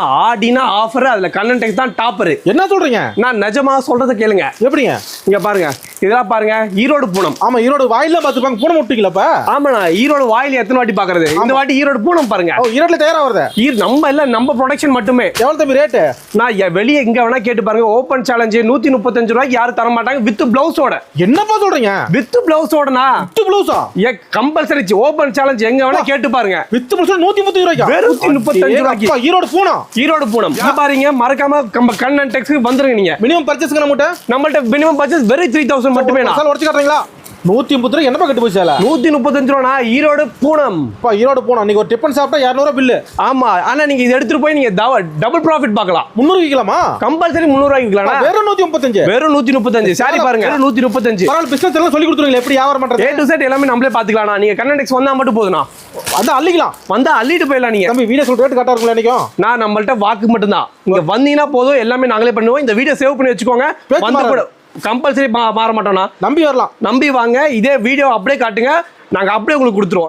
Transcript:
ஆடினா ஆஃபர் அதுல கண்ணன் டெக்ஸ் தான் டாப்பர். என்ன சொல்றீங்க? நான் நிஜமா சொல்றத கேளுங்க. எப்படிங்க? இங்க பாருங்க, இதெல்லாம் பாருங்க, ஈரோடு பூனம். ஆமா, ஈரோடு வாயில பாத்துப்பாங்க. பூனம் விட்டீங்களப்ப? ஆமாண்ணா, ஈரோடு வாயில எத்தனை வாட்டி பாக்குறது, இந்த வாட்டி ஈரோடு பூனம் பாருங்க. ஈரோட்ல தயாரா வருது. நம்ம இல்ல, நம்ம ப்ரொடக்ஷன் மட்டுமே. எவ்வளவு தம்பி ரேட்டு? நான் வெளியே எங்க வேணா கேட்டு பாருங்க, ஓபன் சேலஞ்ச் 135 ரூபாய்க்கு யாரும் தர மாட்டாங்க வித் பிளவுஸோட. என்னப்பா சொல்றீங்க? வித் பிளவுஸோடனா? வித் பிளவுஸா? கம்பல்சரி ஓபன் சேலஞ்ச் எங்க வேணா கேட்டு பாருங்க. வித் பிளவுஸ் 135 ரூபாய்க்கு. வெறும் 135 ரூபாய்க்கு ஈரோடு பூனம். ஈரோடு பூனம் பாருங்க. மறக்காம கண்ணன் டெக்ஸ்க்கு வந்துருங்க. நீங்க மினிமம் பர்ச்சேஸ் நம்மள்ட்ட மினிமம் பர்ச்சேஸ் வெறும் 3000 மட்டுமே. உடைச்சு காட்டுறீங்களா? 130 ரூபாய் என்னப்பா கட்டு போச்சு? 135 ரூபா ஈரோடு பூனம். ஈரோடு பூனம் நீங்க ஒரு டிஃபன் சாப்பிட்டா 200 பில்லு. ஆமா, ஆனா நீங்க இதை எடுத்துட்டு போய் நீங்க டபுள் ப்ராஃபிட் பார்க்கலாம். 300 விக்கலாமா? கம்பல்சரி 300 ரூபாய்க்கு விக்கலாம். வெறும் 135. வெறும் 135. சாரி பாருங்க, 135. பரவாயில்ல, பிசினஸ் எல்லாம் சொல்லி கொடுத்துருவீங்க எப்படி வியாபாரம் பண்றது. A to Z எல்லாமே நம்மளே பாத்துக்கலாம். நீங்க கண்ணன் டெக்ஸ் வந்தா மட்டும் போதுனா வந்து அள்ளிக்கலாம். வந்தா அள்ளிட்டு போயிடலாம். நீங்க தம்பி வீடியோ சொல்ற ரேட் கரெக்ட்டா இருக்கும்ல? நினைக்கும் நான் நம்மள்ட்ட வாக்கு மட்டும் தான். நீங்க வந்தீங்கன்னா போதும், எல்லாமே நாங்களே பண்ணுவோம். இந்த வீடியோ சேவ் பண்ணி வச்சுக்கோங்க. வந்து கூட கம்பல்சரி மாற மாட்டோம்னா. நம்பி வரலாம். நம்பி வாங்க. இதே வீடியோ அப்படியே காட்டுங்க, நாங்க அப்படியே உங்களுக்கு கொடுத்துருவோம்.